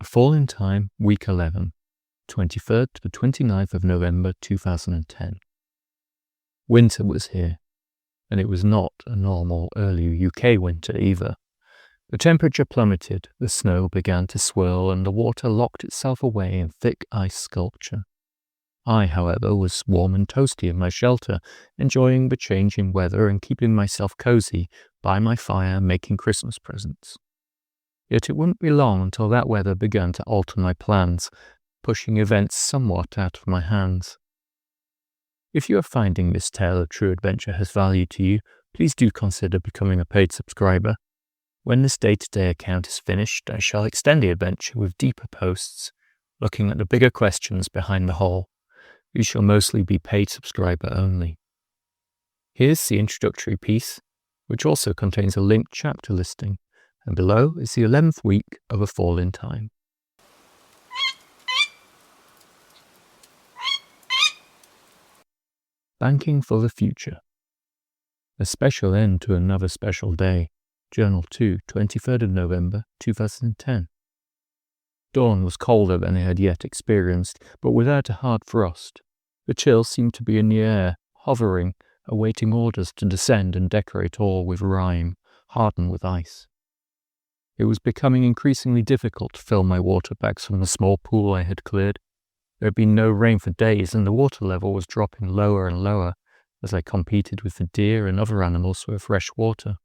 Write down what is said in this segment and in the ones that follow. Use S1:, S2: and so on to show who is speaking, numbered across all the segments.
S1: A Fall in Time, Week 11, 23rd to the 29th of November 2010. Winter was here, and it was not a normal early UK winter either. The temperature plummeted, the snow began to swirl, and the water locked itself away in thick ice sculpture. I, however, was warm and toasty in my shelter, enjoying the changing weather and keeping myself cozy by my fire making Christmas presents. Yet it wouldn't be long until that weather began to alter my plans, pushing events somewhat out of my hands. If you are finding this tale of true adventure has value to you, please do consider becoming a paid subscriber. When this day-to-day account is finished, I shall extend the adventure with deeper posts, looking at the bigger questions behind the whole. You shall mostly be paid subscriber only. Here's the introductory piece, which also contains a linked chapter listing, and below is the 11th week of A Fall in Time. Banking for the Future. A special end to another special day. Journal 2, 23rd of November, 2010. Dawn was colder than I had yet experienced, but without a hard frost. The chill seemed to be in the air, hovering, awaiting orders to descend and decorate all with rime, harden with ice. It was becoming increasingly difficult to fill my water bags from the small pool I had cleared. There had been no rain for days, and the water level was dropping lower and lower as I competed with the deer and other animals for fresh water.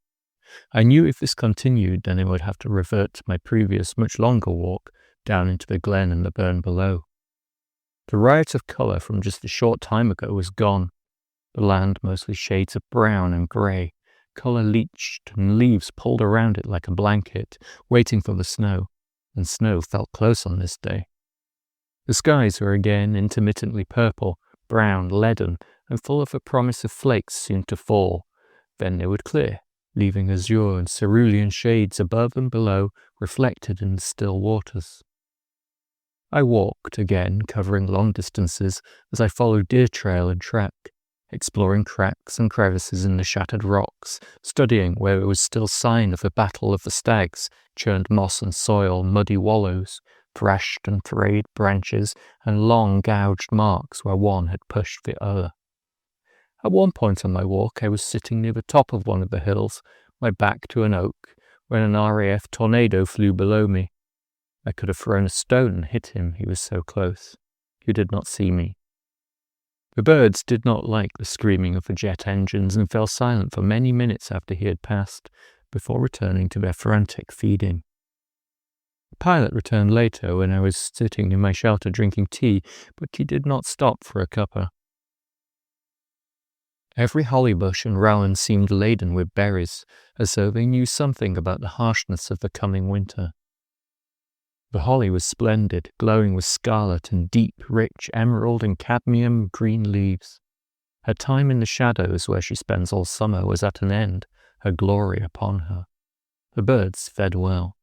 S1: I knew if this continued, then I would have to revert to my previous, much longer walk down into the glen and the burn below. The riot of colour from just a short time ago was gone. The land mostly shades of brown and grey, colour leached and leaves pulled around it like a blanket, waiting for the snow, and snow felt close on this day. The skies were again intermittently purple, brown, leaden, and full of a promise of flakes soon to fall. Then they would clear, leaving azure and cerulean shades above and below reflected in the still waters. I walked again, covering long distances as I followed deer trail and track, exploring cracks and crevices in the shattered rocks, studying where there was still sign of the battle of the stags, churned moss and soil, muddy wallows, thrashed and frayed branches, and long gouged marks where one had pushed the other. At one point on my walk, I was sitting near the top of one of the hills, my back to an oak, when an RAF tornado flew below me. I could have thrown a stone and hit him, he was so close. He did not see me. The birds did not like the screaming of the jet engines and fell silent for many minutes after he had passed, before returning to their frantic feeding. The pilot returned later when I was sitting in my shelter drinking tea, but he did not stop for a cuppa. Every holly bush and rowan seemed laden with berries, as though they knew something about the harshness of the coming winter. The holly was splendid, glowing with scarlet and deep, rich emerald and cadmium green leaves. Her time in the shadows where she spends all summer was at an end, her glory upon her. The birds fed well.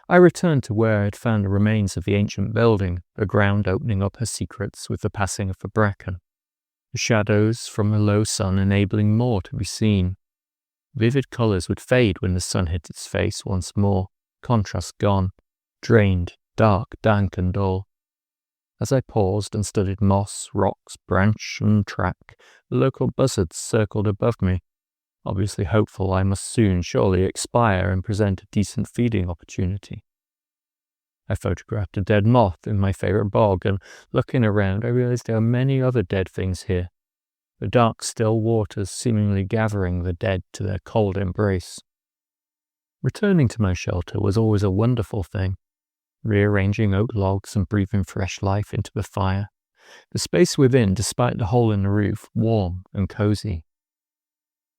S1: I returned to where I had found the remains of the ancient building, the ground opening up her secrets with the passing of the bracken. The shadows from the low sun enabling more to be seen. Vivid colours would fade when the sun hit its face once more, contrast gone, drained, dark, dank and dull. As I paused and studied moss, rocks, branch and track, the local buzzards circled above me, obviously hopeful I must soon surely expire and present a decent feeding opportunity. I photographed a dead moth in my favourite bog, and looking around I realised there are many other dead things here, the dark still waters seemingly gathering the dead to their cold embrace. Returning to my shelter was always a wonderful thing, rearranging oak logs and breathing fresh life into the fire, the space within, despite the hole in the roof, warm and cosy.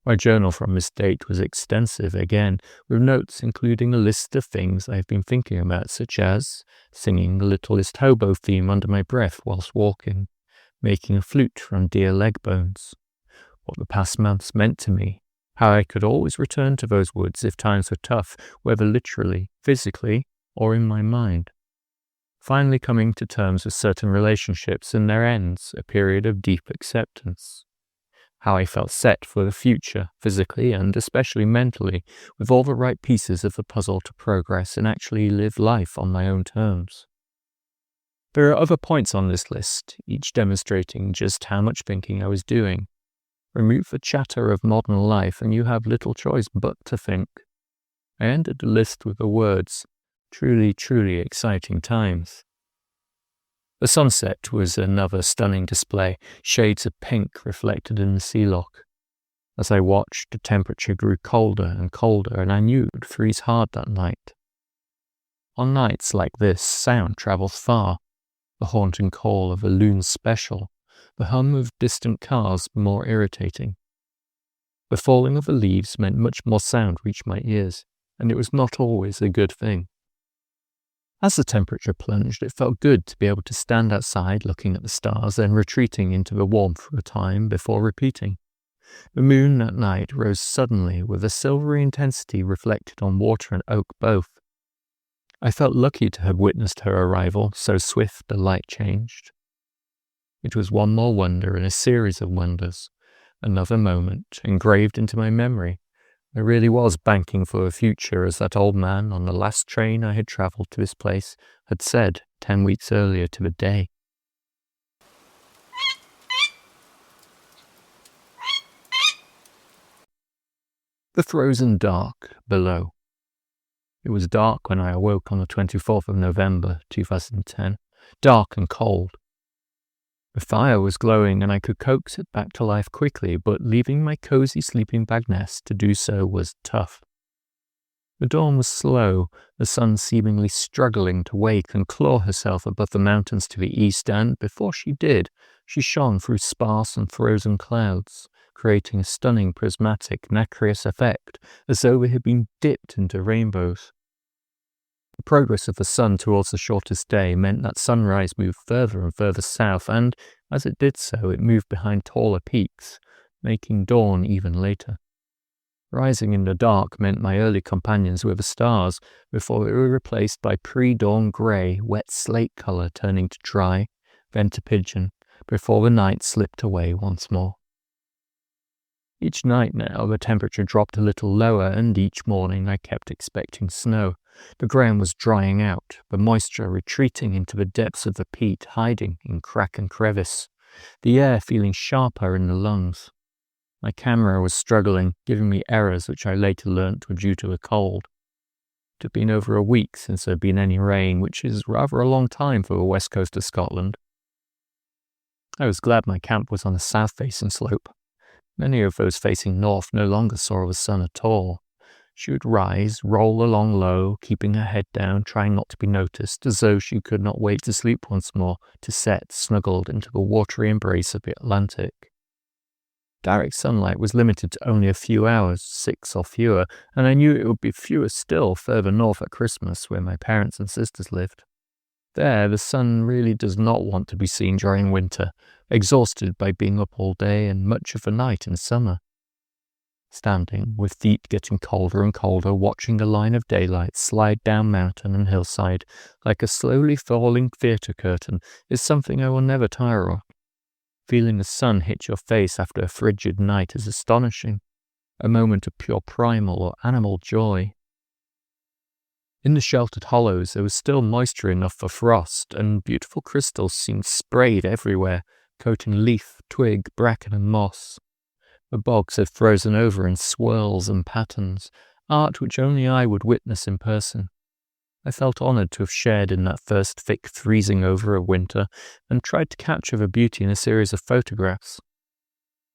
S1: My journal from this date was extensive again, with notes including a list of things I have been thinking about, such as singing the Littlest Hobo theme under my breath whilst walking, making a flute from deer leg bones, what the past months meant to me, how I could always return to those woods if times were tough, whether literally, physically, or in my mind. Finally coming to terms with certain relationships and their ends, a period of deep acceptance. how I felt set for the future, physically and especially mentally, with all the right pieces of the puzzle to progress and actually live life on my own terms. There are other points on this list, each demonstrating just how much thinking I was doing. Remove the chatter of modern life and you have little choice but to think. I ended the list with the words, truly, truly exciting times. The sunset was another stunning display, shades of pink reflected in the sea loch. As I watched, the temperature grew colder and colder, and I knew it would freeze hard that night. On nights like this, sound travels far. The haunting call of a loon special, the hum of distant cars more irritating. The falling of the leaves meant much more sound reached my ears, and it was not always a good thing. As the temperature plunged, it felt good to be able to stand outside looking at the stars, then retreating into the warmth for a time before repeating. The moon that night rose suddenly with a silvery intensity reflected on water and oak both. I felt lucky to have witnessed her arrival, so swift the light changed. It was one more wonder in a series of wonders, another moment engraved into my memory. I really was banking for a future, as that old man on the last train I had travelled to this place had said 10 weeks earlier to the day. The frozen dark below. It was dark when I awoke on the 24th of November, 2010, dark and cold. The fire was glowing and I could coax it back to life quickly, but leaving my cozy sleeping bag nest to do so was tough. The dawn was slow, the sun seemingly struggling to wake and claw herself above the mountains to the east, and before she did, she shone through sparse and frozen clouds, creating a stunning prismatic, nacreous effect, as though they had been dipped into rainbows. The progress of the sun towards the shortest day meant that sunrise moved further and further south, and as it did so, it moved behind taller peaks, making dawn even later. Rising in the dark meant my early companions were the stars, before they were replaced by pre-dawn grey, wet slate colour turning to dry, then to pigeon, before the night slipped away once more. Each night now the temperature dropped a little lower, and each morning I kept expecting snow. The ground was drying out, the moisture retreating into the depths of the peat, hiding in crack and crevice, the air feeling sharper in the lungs. My camera was struggling, giving me errors which I later learnt were due to a cold. It had been over a week since there had been any rain, which is rather a long time for the west coast of Scotland. I was glad my camp was on a south-facing slope. Many of those facing north no longer saw the sun at all. She would rise, roll along low, keeping her head down, trying not to be noticed, as though she could not wait to sleep once more, to set snuggled into the watery embrace of the Atlantic. Direct sunlight was limited to only a few hours, 6 or fewer, and I knew it would be fewer still further north at Christmas, where my parents and sisters lived. There, the sun really does not want to be seen during winter, exhausted by being up all day and much of the night in summer. Standing, with feet getting colder and colder, watching the line of daylight slide down mountain and hillside like a slowly falling theatre curtain is something I will never tire of. Feeling the sun hit your face after a frigid night is astonishing, a moment of pure primal or animal joy. In the sheltered hollows there was still moisture enough for frost, and beautiful crystals seemed sprayed everywhere, coating leaf, twig, bracken and moss. The bogs had frozen over in swirls and patterns, art which only I would witness in person. I felt honoured to have shared in that first thick freezing over of winter, and tried to capture the beauty in a series of photographs.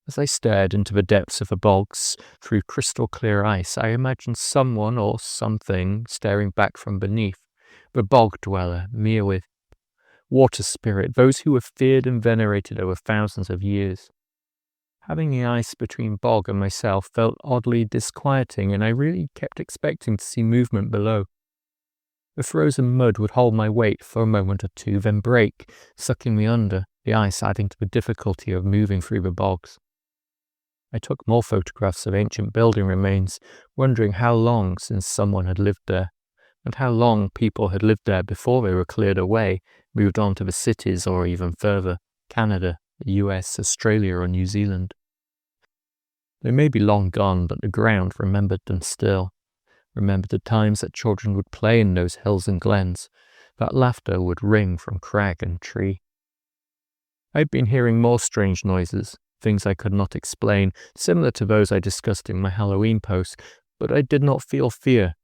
S1: As I stared into the depths of the bogs through crystal clear ice, I imagined someone or something staring back from beneath, the bog dweller, Miawith, water spirit, those who were feared and venerated over thousands of years. Having the ice between bog and myself felt oddly disquieting, and I really kept expecting to see movement below. The frozen mud would hold my weight for a moment or two, then break, sucking me under, the ice adding to the difficulty of moving through the bogs. I took more photographs of ancient building remains, wondering how long since someone had lived there, and how long people had lived there before they were cleared away, moved on to the cities or even further, Canada, the US, Australia or New Zealand. They may be long gone, but the ground remembered them still. Remembered the times that children would play in those hills and glens, that laughter would ring from crag and tree. I'd been hearing more strange noises, things I could not explain, similar to those I discussed in my Halloween post, but I did not feel fear.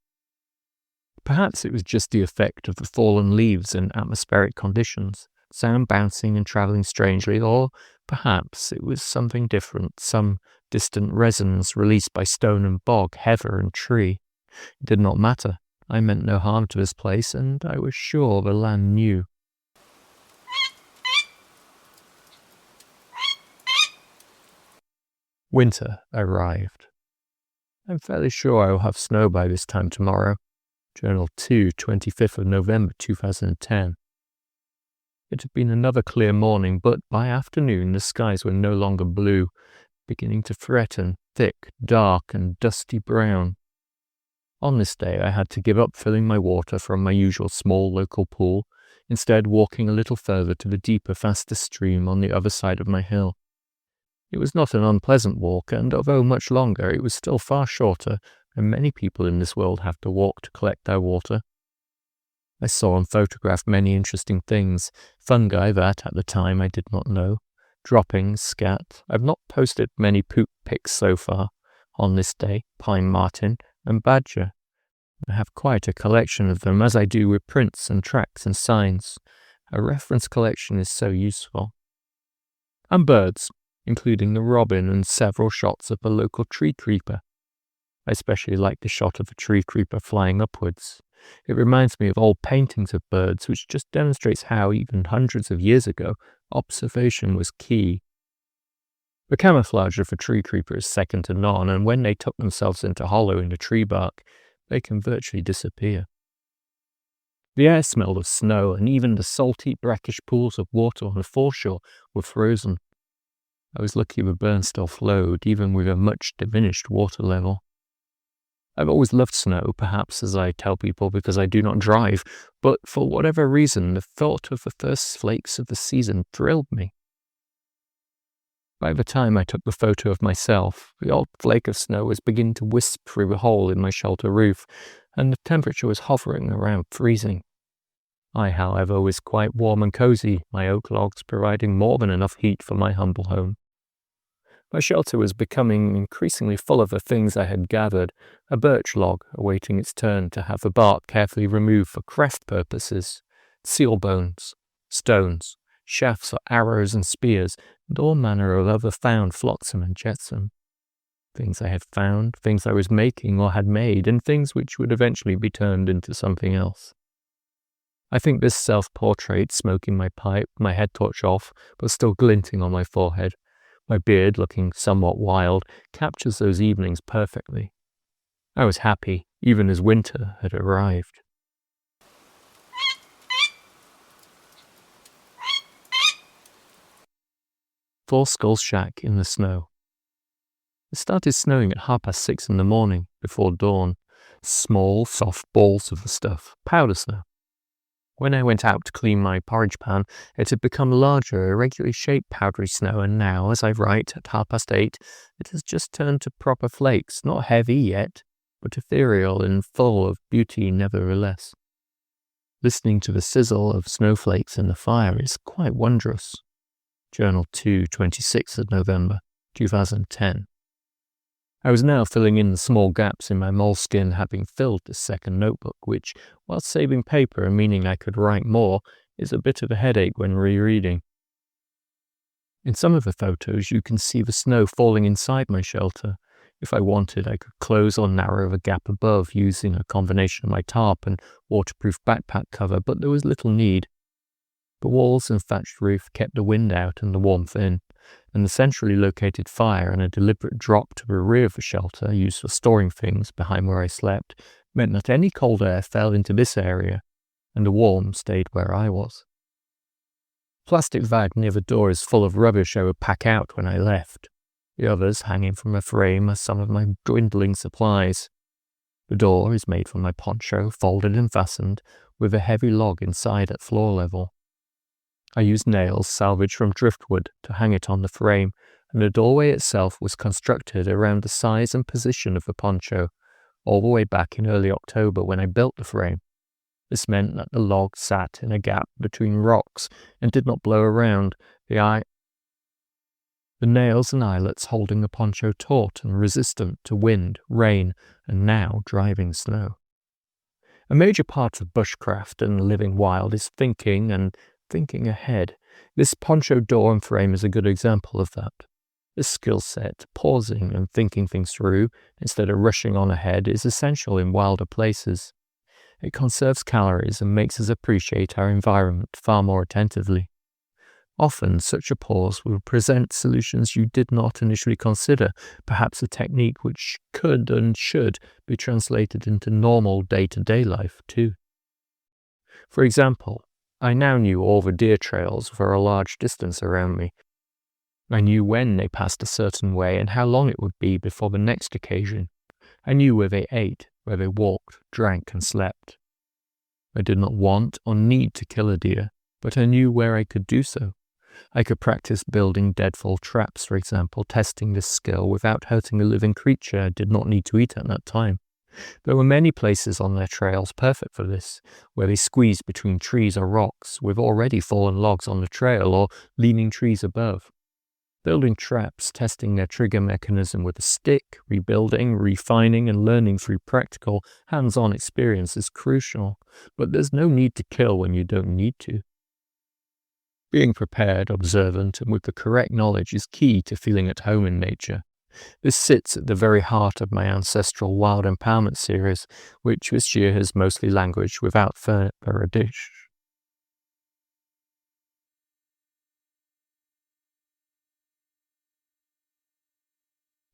S1: Perhaps it was just the effect of the fallen leaves and atmospheric conditions, sound bouncing and travelling strangely, or perhaps it was something different, some distant resonance released by stone and bog, heather and tree. It did not matter. I meant no harm to this place, and I was sure the land knew. Winter arrived. I'm fairly sure I will have snow by this time tomorrow. Journal 2, 25th of November 2010. It had been another clear morning, but by afternoon the skies were no longer blue, beginning to threaten, thick, dark, and dusty brown. On this day I had to give up filling my water from my usual small local pool, instead walking a little further to the deeper, faster stream on the other side of my hill. It was not an unpleasant walk, and although much longer, it was still far shorter than many people in this world have to walk to collect their water. I saw and photographed many interesting things, fungi that, at the time, I did not know, droppings, scat. I've not posted many poop pics so far, on this day, pine marten, and badger. I have quite a collection of them, as I do with prints and tracks and signs. A reference collection is so useful. And birds, including the robin and several shots of the local tree creeper. I especially like the shot of a tree creeper flying upwards. It reminds me of old paintings of birds, which just demonstrates how, even hundreds of years ago, observation was key. The camouflage of a tree creeper is second to none, and when they tuck themselves into hollow in the tree bark, they can virtually disappear. The air smelled of snow, and even the salty, brackish pools of water on the foreshore were frozen. I was lucky the burn still flowed, even with a much diminished water level. I've always loved snow, perhaps as I tell people because I do not drive, but for whatever reason, the thought of the first flakes of the season thrilled me. By the time I took the photo of myself, the odd flake of snow was beginning to wisp through the hole in my shelter roof, and the temperature was hovering around freezing. I, however, was quite warm and cozy, my oak logs providing more than enough heat for my humble home. My shelter was becoming increasingly full of the things I had gathered, a birch log awaiting its turn to have the bark carefully removed for craft purposes, seal bones, stones, shafts for arrows and spears, and all manner of other found flotsam and jetsam. Things I had found, things I was making or had made, and things which would eventually be turned into something else. I think this self-portrait, smoking my pipe, my head torch off, but still glinting on my forehead, my beard looking somewhat wild, captures those evenings perfectly. I was happy, even as winter had arrived. Four Skulls Shack in the snow. It started snowing at 6:30 in the morning, before dawn. Small, soft balls of the stuff, powder snow. When I went out to clean my porridge pan, it had become larger, irregularly shaped powdery snow, and now, as I write, at 8:30, it has just turned to proper flakes, not heavy yet, but ethereal and full of beauty nevertheless. Listening to the sizzle of snowflakes in the fire is quite wondrous. Journal 2, 26th of November, 2010. I was now filling in the small gaps in my moleskin, having filled this second notebook, which, while saving paper and meaning I could write more, is a bit of a headache when rereading. In some of the photos, you can see the snow falling inside my shelter. If I wanted, I could close or narrow the gap above using a combination of my tarp and waterproof backpack cover, but there was little need. The walls and thatched roof kept the wind out and the warmth in, and the centrally located fire and a deliberate drop to the rear of the shelter used for storing things behind where I slept meant that any cold air fell into this area, and the warm stayed where I was. Plastic bag near the door is full of rubbish I would pack out when I left. The others, hanging from a frame, are some of my dwindling supplies. The door is made from my poncho, folded and fastened, with a heavy log inside at floor level. I used nails salvaged from driftwood to hang it on the frame, and the doorway itself was constructed around the size and position of the poncho, all the way back in early October when I built the frame. This meant that the log sat in a gap between rocks and did not blow around, the nails and eyelets holding the poncho taut and resistant to wind, rain, and now driving snow. A major part of bushcraft and living wild is thinking and thinking ahead. This poncho door and frame is a good example of that. This skill set, pausing and thinking things through instead of rushing on ahead, is essential in wilder places. It conserves calories and makes us appreciate our environment far more attentively. Often, such a pause will present solutions you did not initially consider, perhaps a technique which could and should be translated into normal day-to-day life too. For example, I now knew all the deer trails for a large distance around me. I knew when they passed a certain way and how long it would be before the next occasion. I knew where they ate, where they walked, drank, and slept. I did not want or need to kill a deer, but I knew where I could do so. I could practice building deadfall traps, for example, testing this skill without hurting a living creature I did not need to eat at that time. There were many places on their trails perfect for this, where they squeezed between trees or rocks, with already fallen logs on the trail or leaning trees above. Building traps, testing their trigger mechanism with a stick, rebuilding, refining, and learning through practical, hands-on experience is crucial, but there's no need to kill when you don't need to. Being prepared, observant, and with the correct knowledge is key to feeling at home in nature. This sits at the very heart of my ancestral Wild Empowerment series, which this year has mostly languished without further addition.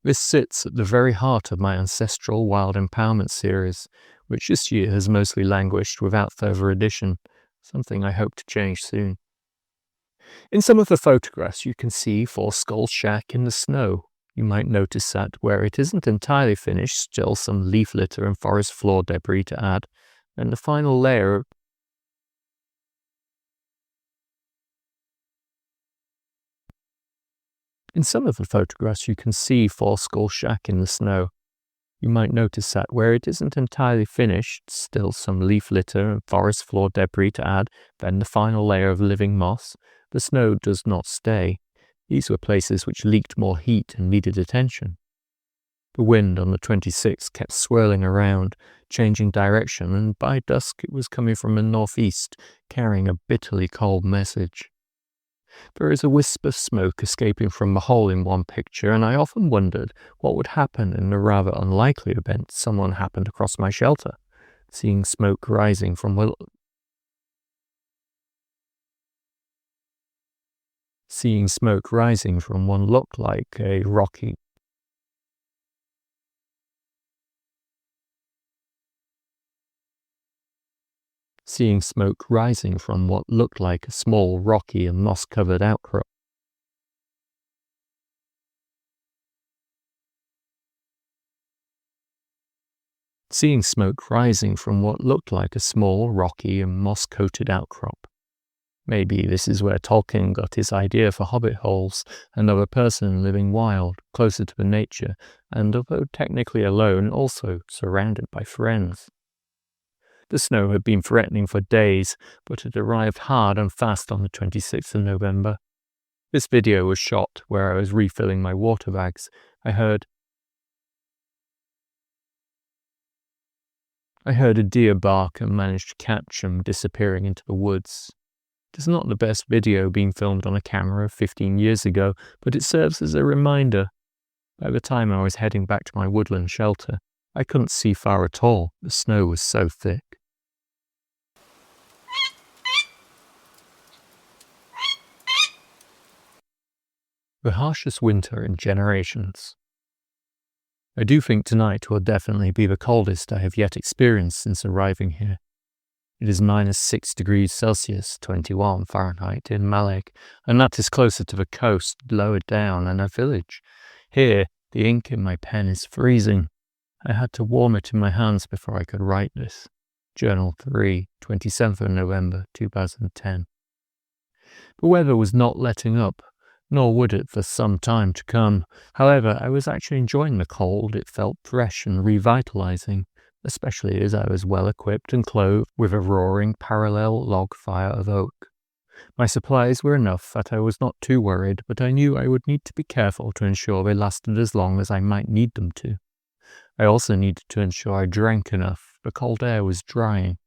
S1: This sits at the very heart of my ancestral Wild Empowerment series, which this year has mostly languished without further addition, something I hope to change soon. In some of the photographs you can see Four Skull Shack in the snow. You might notice that where it isn't entirely finished, still some leaf litter and forest floor debris to add, and the final layer In some of the photographs you can see Four Skull Shack in the snow. You might notice that where it isn't entirely finished, still some leaf litter and forest floor debris to add, then the final layer of living moss, the snow does not stay. These were places which leaked more heat and needed attention. The wind on the 26th kept swirling around, changing direction, and by dusk it was coming from the northeast, carrying a bitterly cold message. There is a wisp of smoke escaping from the hole in one picture, and I often wondered what would happen in the rather unlikely event someone happened across my shelter, seeing smoke rising from what looked like a rocky Seeing smoke rising from what looked like a small rocky and moss-covered outcrop. Seeing smoke rising from what looked like a small, rocky and moss-coated outcrop. Maybe this is where Tolkien got his idea for hobbit holes, another person living wild, closer to the nature, and although technically alone, also surrounded by friends. The snow had been threatening for days, but it arrived hard and fast on the 26th of November. This video was shot where I was refilling my water bags. I heard a deer bark and managed to catch him disappearing into the woods. It is not the best video being filmed on a camera 15 years ago, but it serves as a reminder. By the time I was heading back to my woodland shelter, I couldn't see far at all. The snow was so thick. The harshest winter in generations. I do think tonight will definitely be the coldest I have yet experienced since arriving here. It is -6 degrees Celsius, 21 Fahrenheit in Maleg, and that is closer to the coast, lower down, and a village. Here, the ink in my pen is freezing. I had to warm it in my hands before I could write this. Journal 3, 27th of November, 2010. The weather was not letting up. nor would it for some time to come. However, I was actually enjoying the cold. It felt fresh and revitalizing, especially as I was well equipped and clothed with a roaring parallel log fire of oak. My supplies were enough that I was not too worried, but I knew I would need to be careful to ensure they lasted as long as I might need them to. I also needed to ensure I drank enough. The cold air was drying.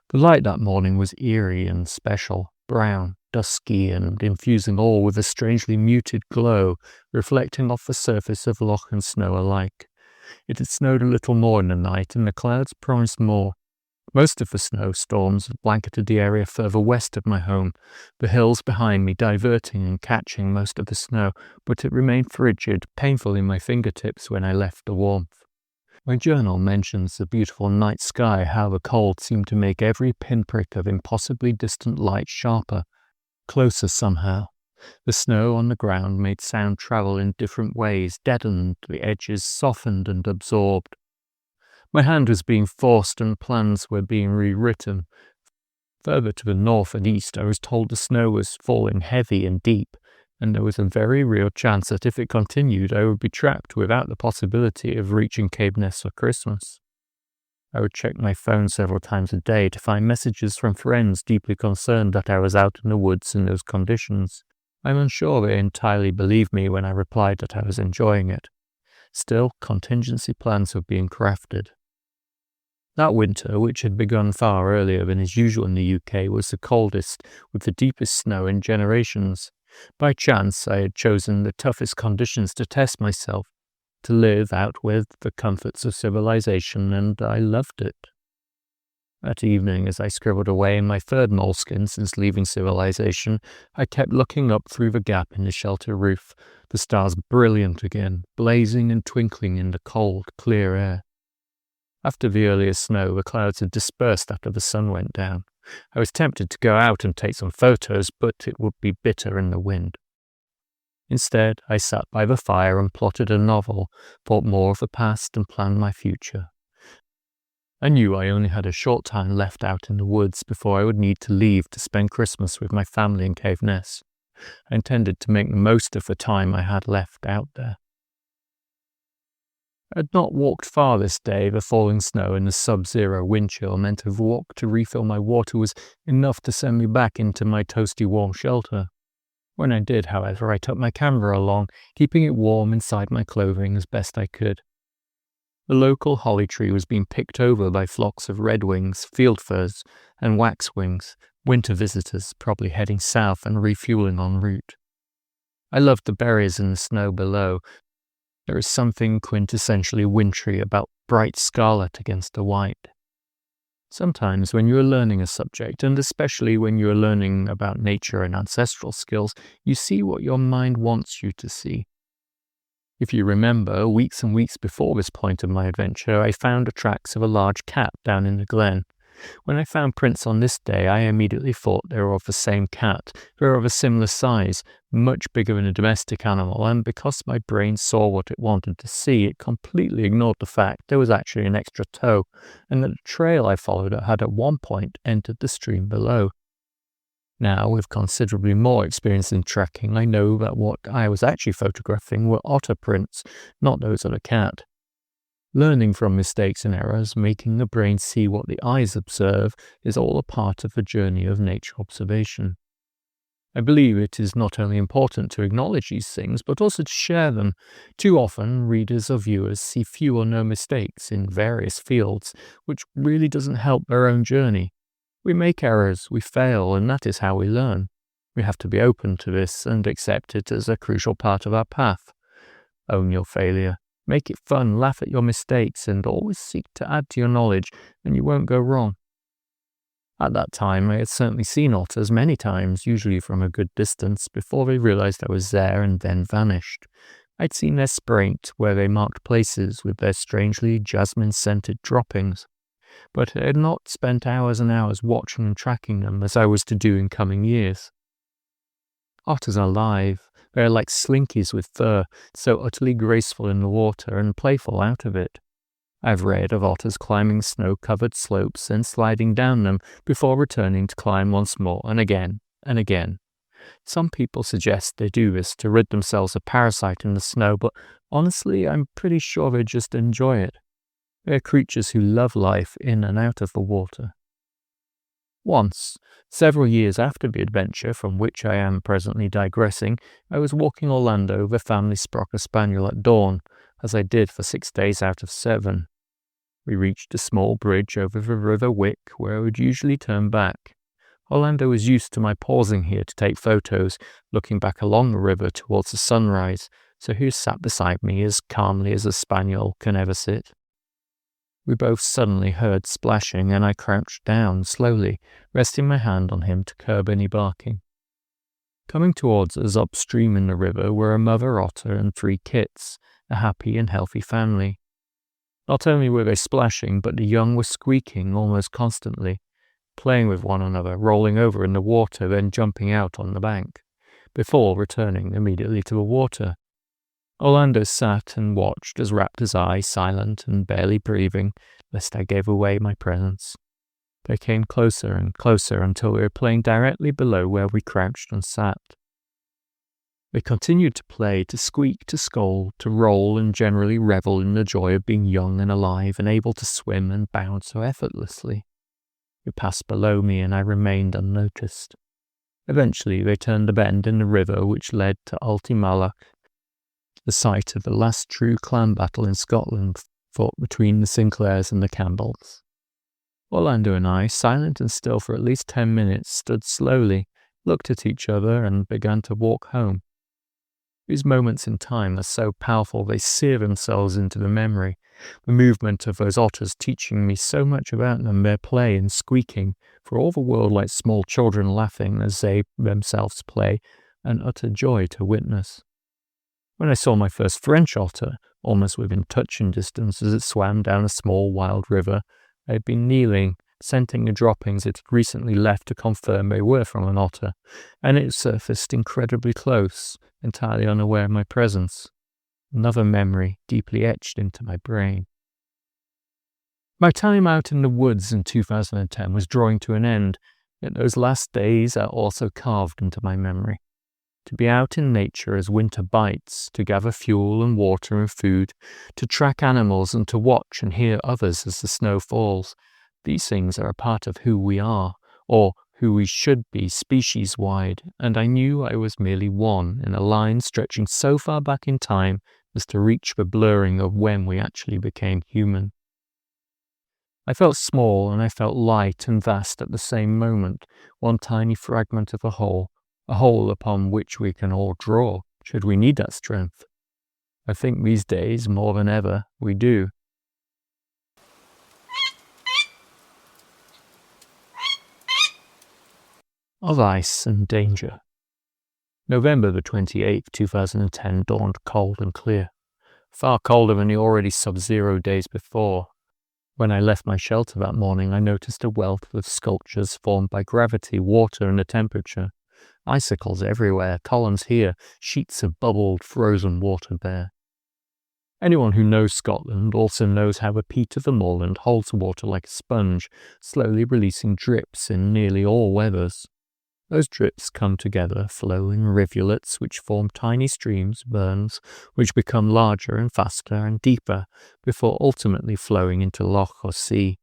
S1: The light that morning was eerie and special, brown, dusky, and infusing all with a strangely muted glow, reflecting off the surface of loch and snow alike. It had snowed a little more in the night, and the clouds promised more. Most of the snowstorms had blanketed the area further west of my home, the hills behind me diverting and catching most of the snow, but it remained frigid, painful in my fingertips when I left the warmth. My journal mentions the beautiful night sky, how the cold seemed to make every pinprick of impossibly distant light sharper, closer somehow. The snow on the ground made sound travel in different ways, deadened, the edges softened and absorbed. My hand was being forced and plans were being rewritten. Further to the north and east, I was told the snow was falling heavy and deep, and there was a very real chance that if it continued, I would be trapped without the possibility of reaching Caithness for Christmas. I would check my phone several times a day to find messages from friends deeply concerned that I was out in the woods in those conditions. I'm unsure they entirely believed me when I replied that I was enjoying it. Still, contingency plans were being crafted. That winter, which had begun far earlier than is usual in the UK, was the coldest, with the deepest snow in generations. By chance, I had chosen the toughest conditions to test myself, to live out with the comforts of civilization, and I loved it. That evening, as I scribbled away in my third moleskin since leaving civilization, I kept looking up through the gap in the shelter roof, the stars brilliant again, blazing and twinkling in the cold, clear air. After the earlier snow, the clouds had dispersed after the sun went down. I was tempted to go out and take some photos, but it would be bitter in the wind. Instead, I sat by the fire and plotted a novel, thought more of the past and planned my future. I knew I only had a short time left out in the woods before I would need to leave to spend Christmas with my family in Caithness. I intended to make the most of the time I had left out there. I had not walked far this day. The falling snow and the sub-zero wind chill meant a walk to refill my water was enough to send me back into my toasty warm shelter. When I did, however, I took my camera along, keeping it warm inside my clothing as best I could. The local holly tree was being picked over by flocks of redwings, fieldfares, and waxwings, winter visitors probably heading south and refueling en route. I loved the berries in the snow below. There is something quintessentially wintry about bright scarlet against the white. Sometimes when you are learning a subject, and especially when you are learning about nature and ancestral skills, you see what your mind wants you to see. If you remember, weeks and weeks before this point of my adventure, I found the tracks of a large cat down in the glen. When I found prints on this day, I immediately thought they were of the same cat. They were of a similar size, much bigger than a domestic animal, and because my brain saw what it wanted to see, it completely ignored the fact there was actually an extra toe, and that the trail I followed had at one point entered the stream below. Now, with considerably more experience in tracking, I know that what I was actually photographing were otter prints, not those of a cat. Learning from mistakes and errors, making the brain see what the eyes observe, is all a part of the journey of nature observation. I believe it is not only important to acknowledge these things, but also to share them. Too often, readers or viewers see few or no mistakes in various fields, which really doesn't help their own journey. We make errors, we fail, and that is how we learn. We have to be open to this and accept it as a crucial part of our path. Own your failure. Make it fun, laugh at your mistakes, and always seek to add to your knowledge, and you won't go wrong. At that time, I had certainly seen otters many times, usually from a good distance, before they realized I was there and then vanished. I'd seen their spraint, where they marked places with their strangely jasmine-scented droppings, but I had not spent hours and hours watching and tracking them as I was to do in coming years. Otters are live. They are like slinkies with fur, so utterly graceful in the water and playful out of it. I've read of otters climbing snow-covered slopes and sliding down them before returning to climb once more and again and again. Some people suggest they do this to rid themselves of parasite in the snow, but honestly, I'm pretty sure they just enjoy it. They're creatures who love life in and out of the water. Once, several years after the adventure from which I am presently digressing, I was walking Orlando with a family Sprocker Spaniel at dawn, as I did for 6 days out of 7. We reached a small bridge over the River Wick where I would usually turn back. Orlando was used to my pausing here to take photos, looking back along the river towards the sunrise, so he sat beside me as calmly as a spaniel can ever sit. We both suddenly heard splashing, and I crouched down slowly, resting my hand on him to curb any barking. Coming towards us upstream in the river were a mother otter and 3 kits, a happy and healthy family. Not only were they splashing, but the young were squeaking almost constantly, playing with one another, rolling over in the water, then jumping out on the bank, before returning immediately to the water. Orlando sat and watched as wrapped his eye, silent and barely breathing, lest I gave away my presence. They came closer and closer until we were playing directly below where we crouched and sat. They continued to play, to squeak, to scold, to roll, and generally revel in the joy of being young and alive and able to swim and bound so effortlessly. They passed below me, and I remained unnoticed. Eventually they turned the bend in the river which led to Ultimalloch, the site of the last true clan battle in Scotland fought between the Sinclairs and the Campbells. Orlando and I, silent and still for at least 10 minutes, stood slowly, looked at each other, and began to walk home. These moments in time are so powerful they sear themselves into the memory, the movement of those otters teaching me so much about them, their play and squeaking, for all the world like small children laughing as they themselves play, an utter joy to witness. When I saw my first French otter, almost within touching distance as it swam down a small wild river, I had been kneeling, scenting the droppings it had recently left to confirm they were from an otter, and it surfaced incredibly close, entirely unaware of my presence. Another memory deeply etched into my brain. My time out in the woods in 2010 was drawing to an end, yet those last days are also carved into my memory. To be out in nature as winter bites, to gather fuel and water and food, to track animals and to watch and hear others as the snow falls, these things are a part of who we are, or who we should be species-wide, and I knew I was merely one in a line stretching so far back in time as to reach the blurring of when we actually became human. I felt small and I felt light and vast at the same moment, one tiny fragment of a whole upon which we can all draw, should we need that strength. I think these days, more than ever, we do. Of ice and danger. November the 28th, 2010 dawned cold and clear, far colder than the already sub-zero days before. When I left my shelter that morning, I noticed a wealth of sculptures formed by gravity, water, and the temperature. Icicles everywhere, columns here, sheets of bubbled, frozen water there. Anyone who knows Scotland also knows how the peat of the moorland holds water like a sponge, slowly releasing drips in nearly all weathers. Those drips come together, flow in rivulets which form tiny streams, burns, which become larger and faster and deeper, before ultimately flowing into loch or sea.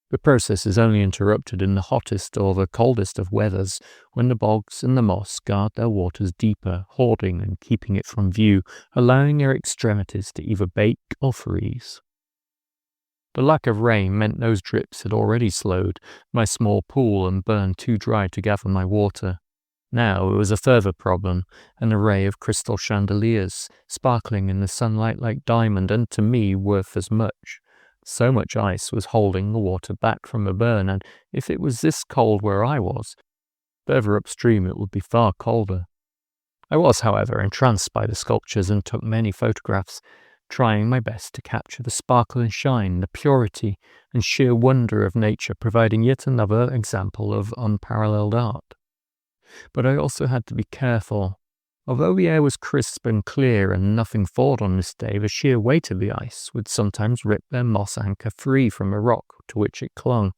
S1: The process is only interrupted in the hottest or the coldest of weathers, when the bogs and the moss guard their waters deeper, hoarding and keeping it from view, allowing their extremities to either bake or freeze. The lack of rain meant those drips had already slowed my small pool and burned too dry to gather my water. Now it was a further problem, an array of crystal chandeliers, sparkling in the sunlight like diamond and to me worth as much. So much ice was holding the water back from the burn, and if it was this cold where I was, further upstream it would be far colder. I was, however, entranced by the sculptures and took many photographs, trying my best to capture the sparkle and shine, the purity and sheer wonder of nature, providing yet another example of unparalleled art. But I also had to be careful. Although the air was crisp and clear and nothing thawed on this day, the sheer weight of the ice would sometimes rip their moss anchor free from a rock to which it clung.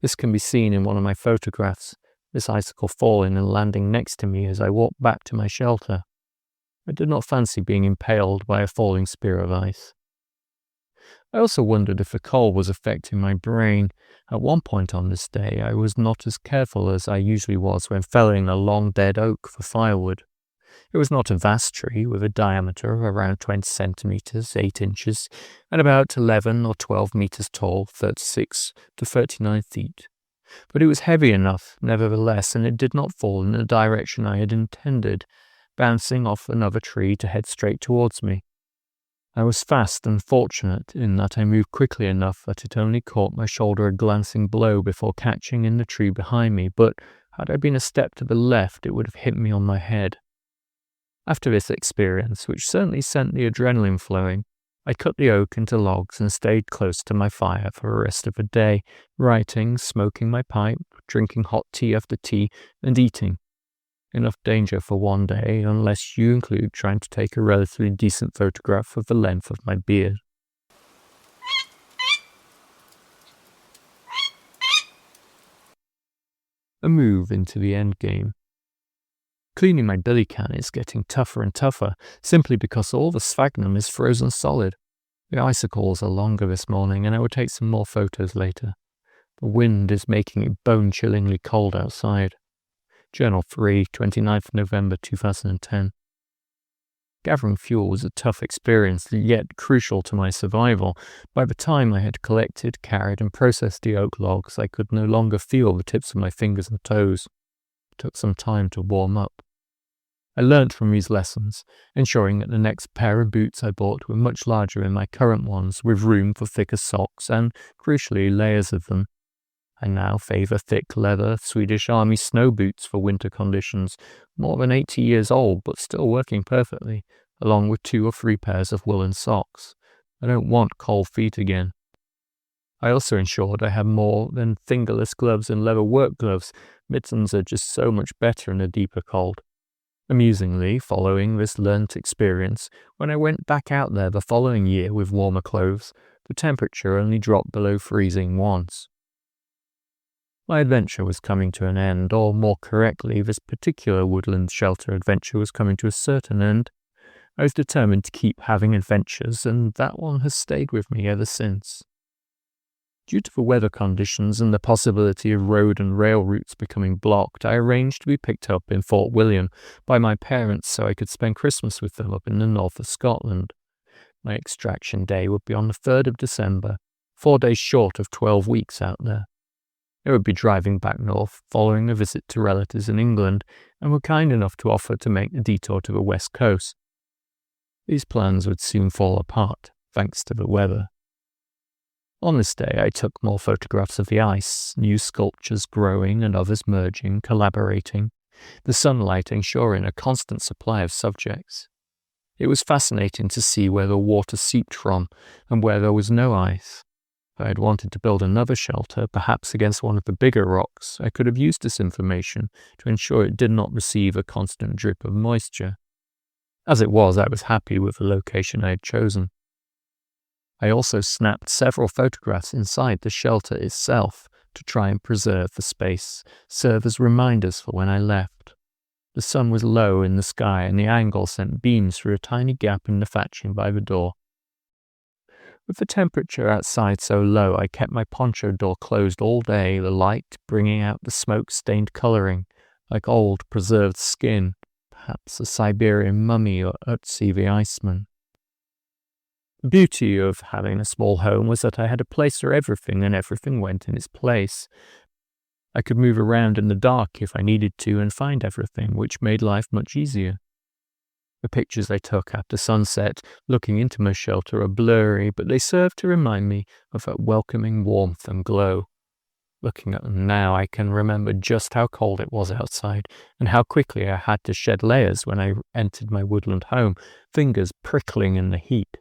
S1: This can be seen in one of my photographs. this icicle falling and landing next to me as I walked back to my shelter. I did not fancy being impaled by a falling spear of ice. I also wondered if the cold was affecting my brain. At one point on this day, I was not as careful as I usually was when felling a long dead oak for firewood. It was not a vast tree with a diameter of around 20 centimeters, 8 inches, and about 11 or 12 meters tall, 36 to 39 feet. But it was heavy enough, nevertheless, and it did not fall in the direction I had intended, bouncing off another tree to head straight towards me. I was fast and fortunate in that I moved quickly enough that it only caught my shoulder a glancing blow before catching in the tree behind me, but had I been a step to the left, it would have hit me on my head. After this experience, which certainly sent the adrenaline flowing, I cut the oak into logs and stayed close to my fire for the rest of the day, writing, smoking my pipe, drinking hot tea after tea, and eating. Enough danger for one day, unless you include trying to take a relatively decent photograph of the length of my beard. A move into the endgame. Cleaning my billy can is getting tougher and tougher, simply because all the sphagnum is frozen solid. The icicles are longer this morning, and I will take some more photos later. The wind is making it bone-chillingly cold outside. Journal 3, 29th November 2010. Gathering fuel was a tough experience, yet crucial to my survival. By the time I had collected, carried, and processed the oak logs, I could no longer feel the tips of my fingers and toes. It took some time to warm up. I learnt from these lessons, ensuring that the next pair of boots I bought were much larger than my current ones, with room for thicker socks and, crucially, layers of them. I now favour thick leather Swedish Army snow boots for winter conditions, more than 80 years old but still working perfectly, along with 2 or 3 pairs of woolen socks. I don't want cold feet again. I also ensured I had more than fingerless gloves and leather work gloves. Mittens are just so much better in a deeper cold. Amusingly, following this learnt experience, when I went back out there the following year with warmer clothes, the temperature only dropped below freezing once. My adventure was coming to an end, or more correctly, this particular woodland shelter adventure was coming to a certain end. I was determined to keep having adventures, and that one has stayed with me ever since. Due to the weather conditions and the possibility of road and rail routes becoming blocked, I arranged to be picked up in Fort William by my parents so I could spend Christmas with them up in the north of Scotland. My extraction day would be on the 3rd of December, 4 days short of 12 weeks out there. They would be driving back north, following a visit to relatives in England, and were kind enough to offer to make the detour to the west coast. These plans would soon fall apart, thanks to the weather. On this day, I took more photographs of the ice, new sculptures growing and others merging, collaborating, the sunlight ensuring a constant supply of subjects. It was fascinating to see where the water seeped from and where there was no ice. If I had wanted to build another shelter, perhaps against one of the bigger rocks, I could have used this information to ensure it did not receive a constant drip of moisture. As it was, I was happy with the location I had chosen. I also snapped several photographs inside the shelter itself to try and preserve the space, serve as reminders for when I left. The sun was low in the sky and the angle sent beams through a tiny gap in the thatching by the door. With the temperature outside so low, I kept my poncho door closed all day, the light bringing out the smoke-stained colouring, like old preserved skin, perhaps a Siberian mummy or Ötzi the Iceman. The beauty of having a small home was that I had a place for everything and everything went in its place. I could move around in the dark if I needed to and find everything, which made life much easier. The pictures I took after sunset, looking into my shelter, are blurry, but they serve to remind me of that welcoming warmth and glow. Looking at them now, I can remember just how cold it was outside, and how quickly I had to shed layers when I entered my woodland home, fingers prickling in the heat.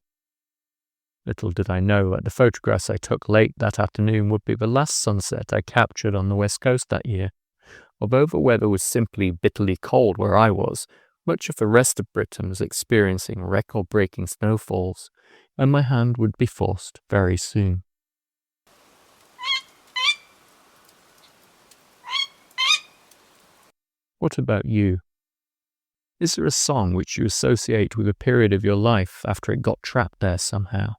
S1: Little did I know that the photographs I took late that afternoon would be the last sunset I captured on the west coast that year. Although the weather was simply bitterly cold where I was, much of the rest of Britain was experiencing record-breaking snowfalls, and my hand would be forced very soon. What about you? Is there a song which you associate with a period of your life after it got trapped there somehow?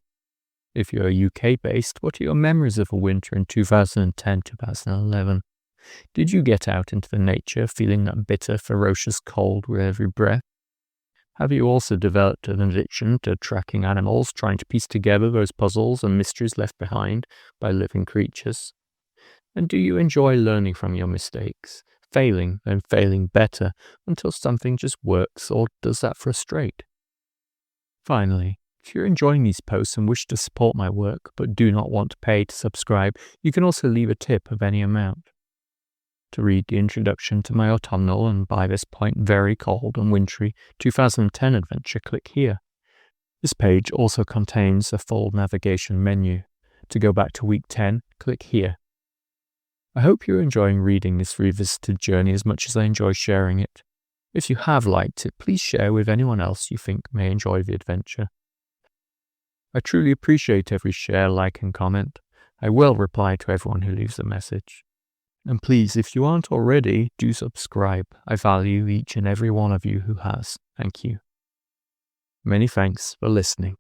S1: If you're UK-based, what are your memories of a winter in 2010-2011? Did you get out into the nature feeling that bitter, ferocious cold with every breath? Have you also developed an addiction to tracking animals, trying to piece together those puzzles and mysteries left behind by living creatures? And do you enjoy learning from your mistakes, failing and failing better until something just works, or does that frustrate? Finally, if you're enjoying these posts and wish to support my work but do not want to pay to subscribe, you can also leave a tip of any amount. To read the introduction to my autumnal and by this point very cold and wintry 2010 adventure, click here. This page also contains a full navigation menu. To go back to week 10, click here. I hope you're enjoying reading this revisited journey as much as I enjoy sharing it. If you have liked it, please share with anyone else you think may enjoy the adventure. I truly appreciate every share, like and comment. I will reply to everyone who leaves a message. And please, if you aren't already, do subscribe. I value each and every one of you who has. Thank you. Many thanks for listening.